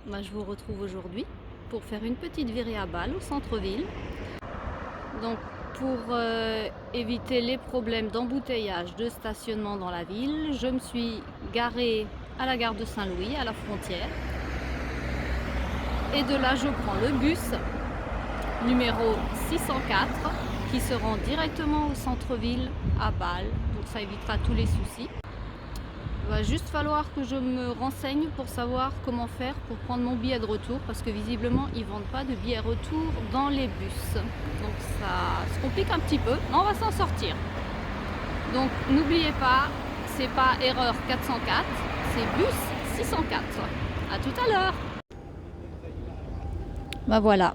Je vous retrouve aujourd'hui pour faire une petite virée à Bâle au centre-ville. Donc pour éviter les problèmes d'embouteillage, de stationnement dans la ville, je me suis garée à la gare de Saint-Louis, à la frontière. Et de là, je prends le bus numéro 604 qui se rend directement au centre-ville à Bâle. Donc ça évitera tous les soucis. Il va juste falloir que je me renseigne pour savoir comment faire pour prendre mon billet de retour, parce que visiblement ils ne vendent pas de billets retour dans les bus. Donc ça se complique un petit peu, mais on va s'en sortir. Donc n'oubliez pas, c'est pas erreur 404, c'est bus 604. À tout à l'heure. Voilà,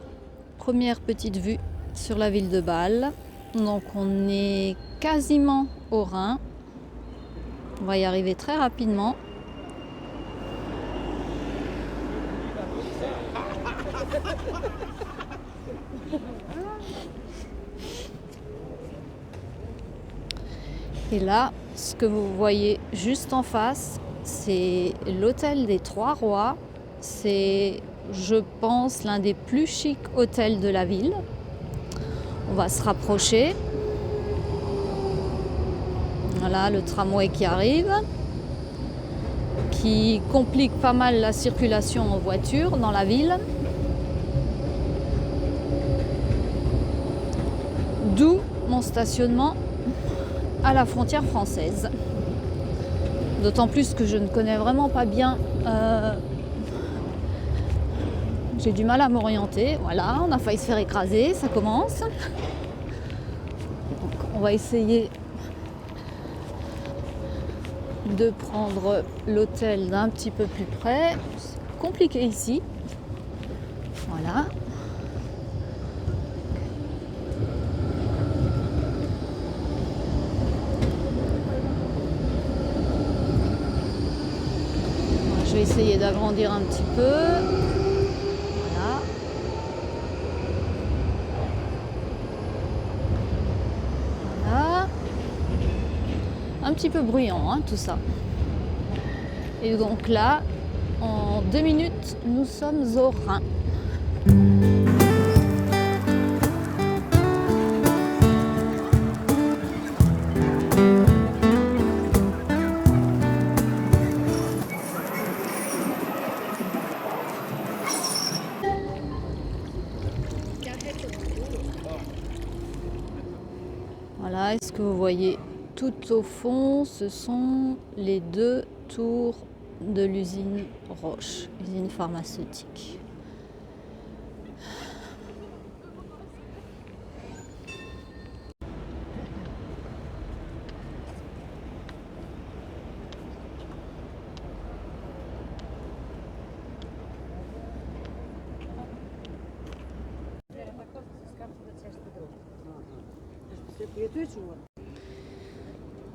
première petite vue sur la ville de Bâle. Donc on est quasiment au Rhin. On va y arriver très rapidement. Et là, ce que vous voyez juste en face, c'est l'hôtel des Trois Rois. C'est, je pense, l'un des plus chics hôtels de la ville. On va se rapprocher. Voilà le tramway qui arrive, qui complique pas mal la circulation en voiture dans la ville. D'où mon stationnement à la frontière française. D'autant plus que je ne connais vraiment pas bien. J'ai du mal à m'orienter. Voilà, on a failli se faire écraser, ça commence. Donc, on va essayer de prendre l'hôtel d'un petit peu plus près. C'est compliqué ici. Voilà. Je vais essayer d'agrandir un petit peu. Voilà. Voilà. Un petit peu bruyant, tout ça. Et donc là, en 2 minutes, nous sommes au Rhin. Voilà, est-ce que vous voyez tout au fond, ce sont les 2 tours de l'usine Roche, usine pharmaceutique.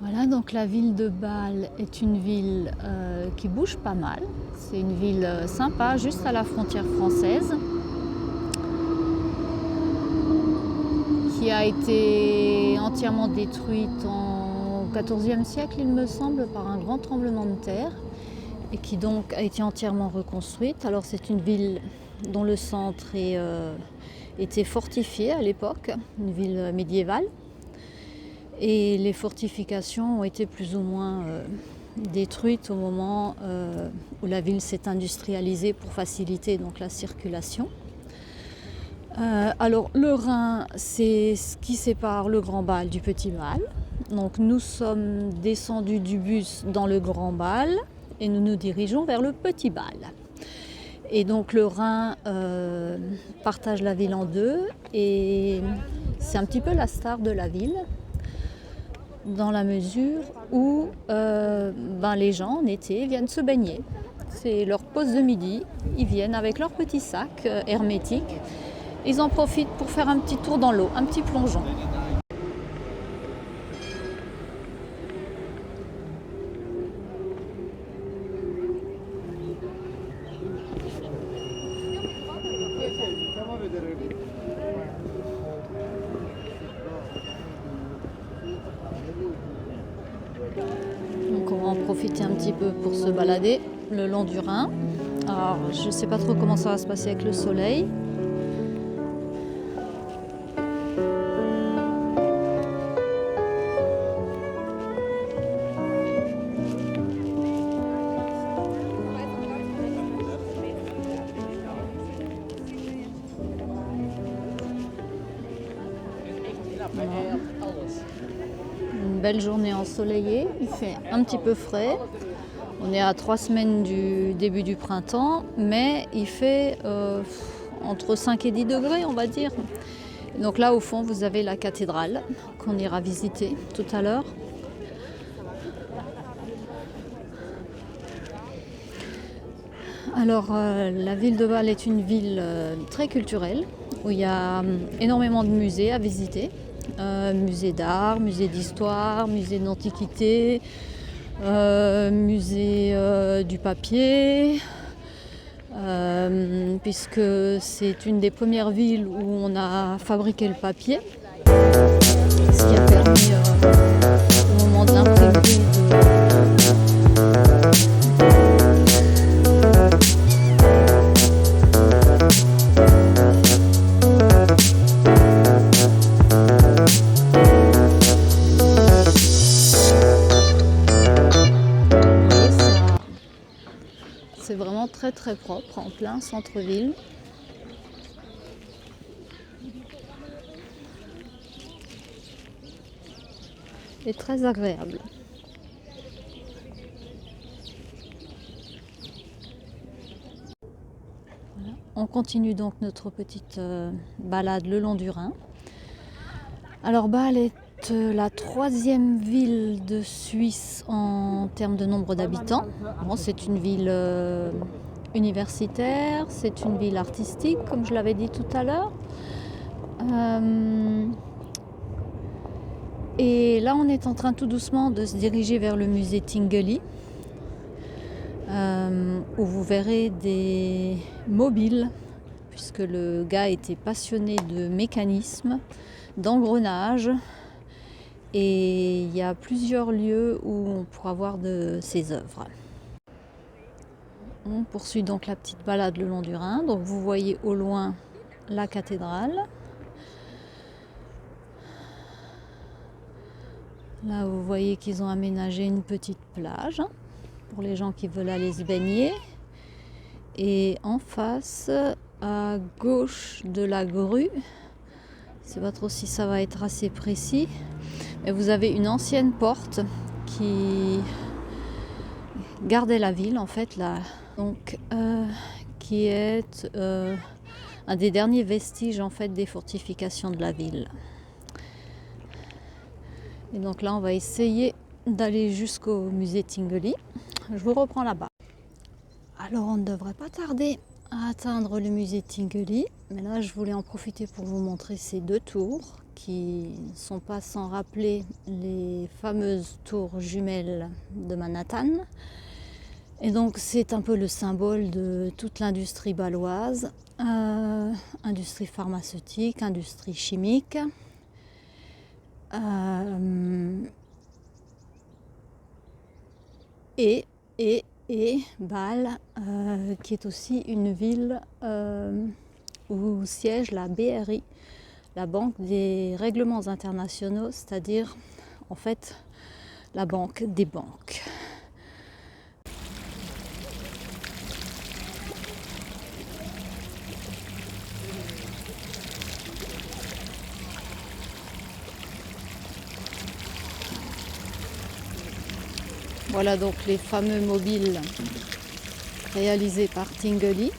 Voilà, donc la ville de Bâle est une ville qui bouge pas mal. C'est une ville sympa, juste à la frontière française, qui a été entièrement détruite au XIVe siècle, il me semble, par un grand tremblement de terre, et qui donc a été entièrement reconstruite. Alors c'est une ville dont le centre était fortifié à l'époque, une ville médiévale. Et les fortifications ont été plus ou moins détruites au moment où la ville s'est industrialisée pour faciliter donc la circulation. Alors le Rhin, c'est ce qui sépare le Grand Bâle du Petit Bâle. Donc nous sommes descendus du bus dans le Grand Bâle et nous nous dirigeons vers le Petit Bâle. Et donc le Rhin partage la ville en deux et c'est un petit peu la star de la ville, dans la mesure où les gens en été viennent se baigner. C'est leur pause de midi, ils viennent avec leur petit sac hermétique, ils en profitent pour faire un petit tour dans l'eau, un petit plongeon. Donc on va en profiter un petit peu pour se balader le long du Rhin. Alors, je ne sais pas trop comment ça va se passer avec le soleil. Une belle journée ensoleillée, il fait un petit peu frais. On est à 3 semaines du début du printemps, mais il fait entre 5 et 10 degrés, on va dire. Donc là, au fond, vous avez la cathédrale qu'on ira visiter tout à l'heure. Alors, la ville de Bâle est une ville très culturelle, où il y a énormément de musées à visiter. Musée d'art, musée d'histoire, musée d'antiquité, musée du papier, puisque c'est une des premières villes où on a fabriqué le papier, ce qui a permis au moment de l'imprimerie c'est vraiment très très propre en plein centre-ville. Et très agréable. Voilà. On continue donc notre petite balade le long du Rhin. Alors Bâle est la 3e ville de Suisse en termes de nombre d'habitants. Bon, c'est une ville universitaire, c'est une ville artistique, comme je l'avais dit tout à l'heure. Et là, on est en train tout doucement de se diriger vers le musée Tinguely, où vous verrez des mobiles, puisque le gars était passionné de mécanisme, d'engrenage. Et il y a plusieurs lieux où on pourra voir de ses œuvres. On poursuit donc la petite balade le long du Rhin. Donc vous voyez au loin la cathédrale. Là vous voyez qu'ils ont aménagé une petite plage pour les gens qui veulent aller se baigner. Et en face, à gauche de la grue, je ne sais pas trop si ça va être assez précis, mais vous avez une ancienne porte qui gardait la ville en fait là, donc qui est un des derniers vestiges en fait des fortifications de la ville. Et donc là on va essayer d'aller jusqu'au musée Tinguely. Je vous reprends là-bas. Alors on ne devrait pas tarder à atteindre le musée Tinguely, mais là je voulais en profiter pour vous montrer ces 2 tours qui ne sont pas sans rappeler les fameuses tours jumelles de Manhattan. Et donc c'est un peu le symbole de toute l'industrie bâloise, industrie pharmaceutique, industrie chimique. Et Bâle, qui est aussi une ville où siège la BRI, la Banque des règlements internationaux, c'est-à-dire en fait la banque des banques. Voilà donc les fameux mobiles réalisés par Tinguely,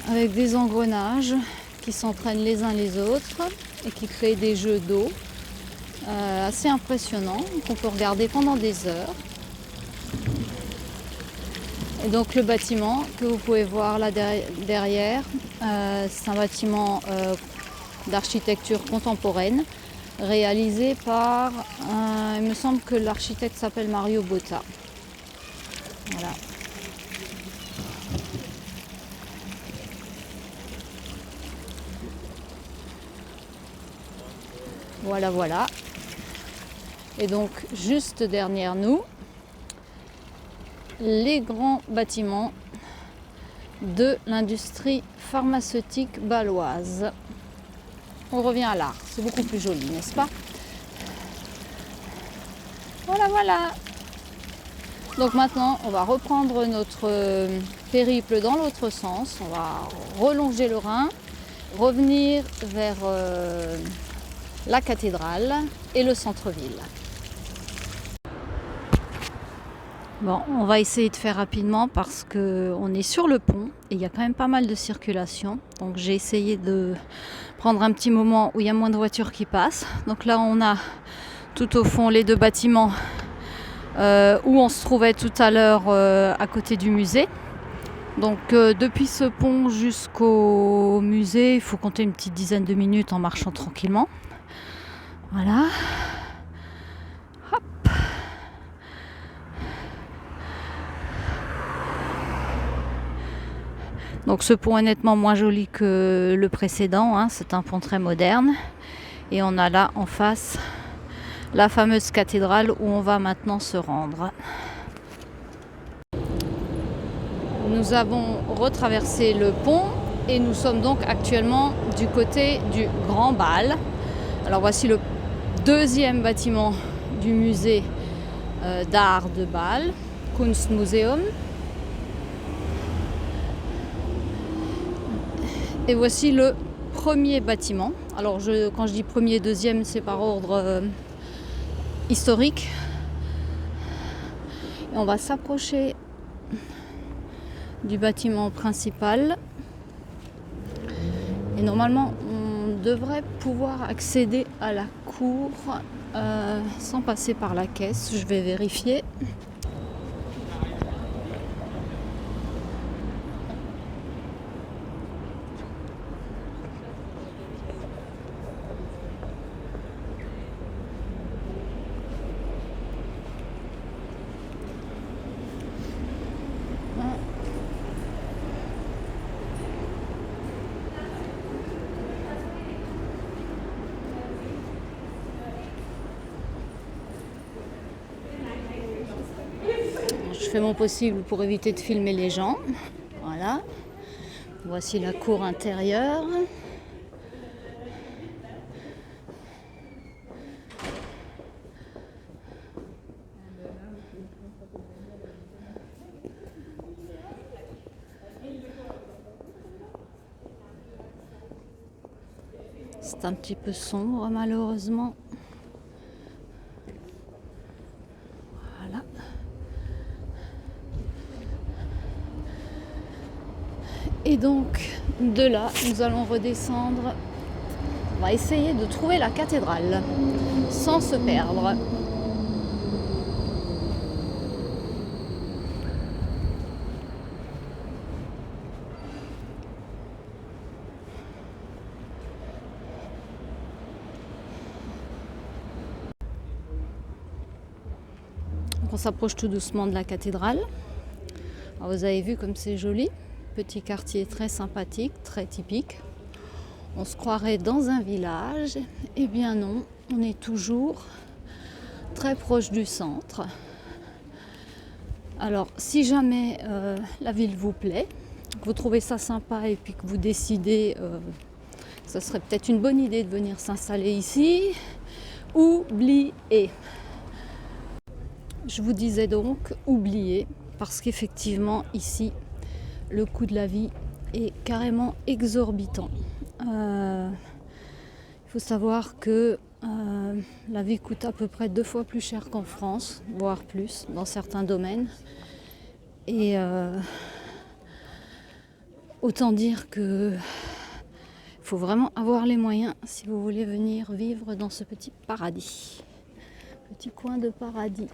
avec des engrenages qui s'entraînent les uns les autres et qui créent des jeux d'eau assez impressionnants qu'on peut regarder pendant des heures. Et donc le bâtiment que vous pouvez voir là derrière, c'est un bâtiment d'architecture contemporaine réalisé par, il me semble que l'architecte s'appelle Mario Botta. Voilà. Voilà, voilà. Et donc juste derrière nous, les grands bâtiments de l'industrie pharmaceutique bâloise. On revient à l'art, c'est beaucoup plus joli, n'est-ce pas? Voilà, voilà. Donc maintenant, on va reprendre notre périple dans l'autre sens. On va relonger le Rhin, revenir vers la cathédrale et le centre-ville. Bon, on va essayer de faire rapidement parce qu'on est sur le pont et il y a quand même pas mal de circulation. Donc j'ai essayé de prendre un petit moment où il y a moins de voitures qui passent. Donc là, on a tout au fond les deux bâtiments où on se trouvait tout à l'heure à côté du musée. Donc depuis ce pont jusqu'au musée, il faut compter une petite dizaine de minutes en marchant tranquillement. Voilà. Hop. Donc ce pont est nettement moins joli que le précédent, hein. C'est un pont très moderne. Et on a là en face la fameuse cathédrale où on va maintenant se rendre. Nous avons retraversé le pont et nous sommes donc actuellement du côté du Grand Bal. Alors voici le deuxième bâtiment du musée d'art de Bâle, Kunstmuseum. Et voici le premier bâtiment. Alors quand je dis premier, deuxième, c'est par ordre historique. Et on va s'approcher du bâtiment principal. Et normalement, on devrait pouvoir accéder à la cour sans passer par la caisse. Je vais vérifier. Je fais mon possible pour éviter de filmer les gens. Voilà. Voici la cour intérieure. C'est un petit peu sombre malheureusement. Voilà. Et donc de là, nous allons redescendre. On va essayer de trouver la cathédrale sans se perdre. On s'approche tout doucement de la cathédrale. Alors vous avez vu comme c'est joli. Petit quartier très sympathique, très typique. On se croirait dans un village. Eh bien non, on est toujours très proche du centre. Alors si jamais la ville vous plaît, que vous trouvez ça sympa et puis que vous décidez que ce serait peut-être une bonne idée de venir s'installer ici, oubliez. Je vous disais donc oubliez, parce qu'effectivement ici le coût de la vie est carrément exorbitant. Il faut savoir que la vie coûte à peu près 2 fois plus cher qu'en France, voire plus dans certains domaines. Et autant dire que il faut vraiment avoir les moyens si vous voulez venir vivre dans ce petit paradis. Petit coin de paradis.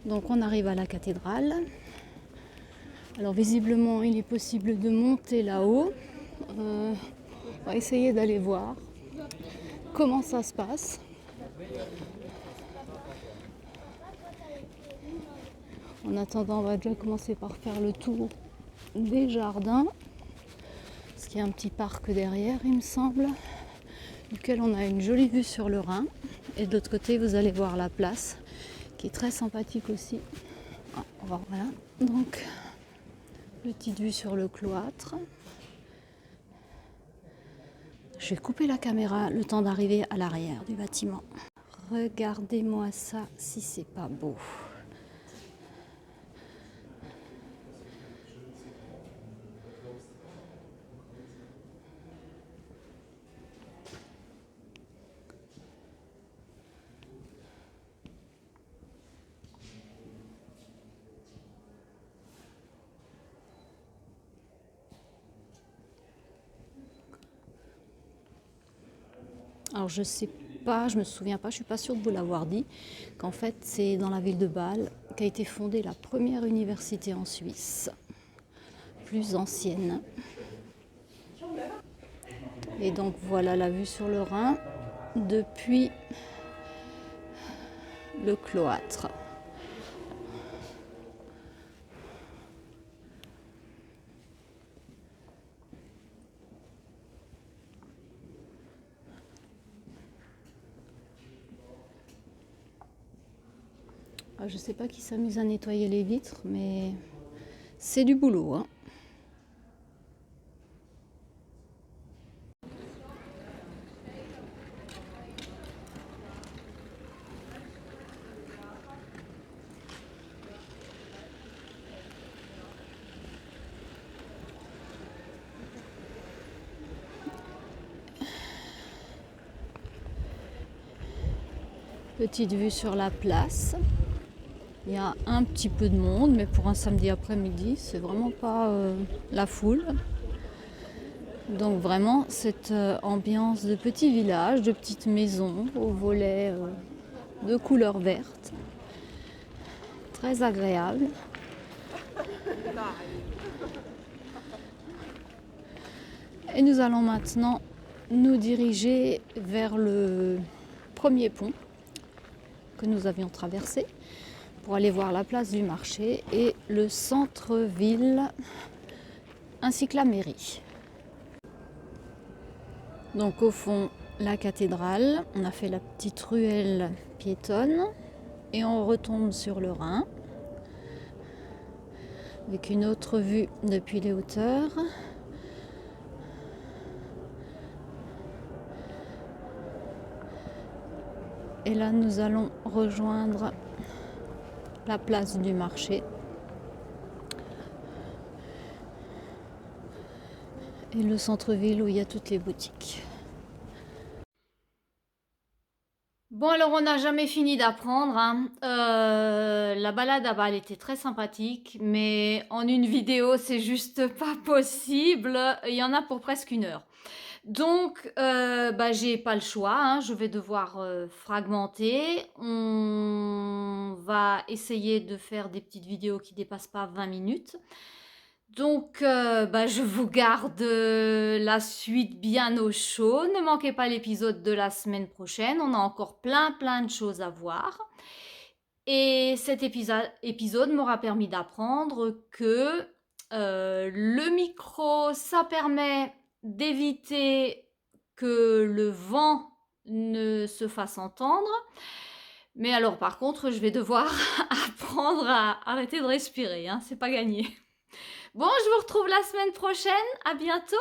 Donc on arrive à la cathédrale. Alors visiblement il est possible de monter là-haut. On va essayer d'aller voir comment ça se passe. En attendant, on va déjà commencer par faire le tour des jardins. Parce qu'il y a un petit parc derrière, il me semble, duquel on a une jolie vue sur le Rhin. Et de l'autre côté, vous allez voir la place, qui est très sympathique aussi. Voilà, donc petite vue sur le cloître. Je vais couper la caméra le temps d'arriver à l'arrière du bâtiment. Regardez-moi ça, si c'est pas beau. Alors je sais pas, je me souviens pas, je suis pas sûre de vous l'avoir dit, qu'en fait c'est dans la ville de Bâle qu'a été fondée la première université en Suisse, plus ancienne. Et donc voilà la vue sur le Rhin depuis le cloître. Je ne sais pas qui s'amuse à nettoyer les vitres, mais c'est du boulot, hein. Petite vue sur la place. Il y a un petit peu de monde, mais pour un samedi après-midi, c'est vraiment pas la foule. Donc vraiment cette ambiance de petit village, de petites maisons aux volets de couleur verte. Très agréable. Et nous allons maintenant nous diriger vers le premier pont que nous avions traversé pour aller voir la place du marché et le centre-ville ainsi que la mairie. Donc au fond, la cathédrale, on a fait la petite ruelle piétonne et on retombe sur le Rhin avec une autre vue depuis les hauteurs. Et là, nous allons rejoindre la place du marché. Et le centre-ville où il y a toutes les boutiques. Bon, alors on n'a jamais fini d'apprendre, hein. La balade à Bâle était très sympathique, mais en une vidéo, c'est juste pas possible. Il y en a pour presque 1 heure. Donc, j'ai pas le choix, hein. Je vais devoir fragmenter. On va essayer de faire des petites vidéos qui dépassent pas 20 minutes. Donc, je vous garde la suite bien au chaud. Ne manquez pas l'épisode de la semaine prochaine. On a encore plein de choses à voir. Et cet épisode m'aura permis d'apprendre que le micro, ça permet d'éviter que le vent ne se fasse entendre. Mais alors, par contre, je vais devoir apprendre à arrêter de respirer, hein. C'est pas gagné. Bon, je vous retrouve la semaine prochaine. À bientôt.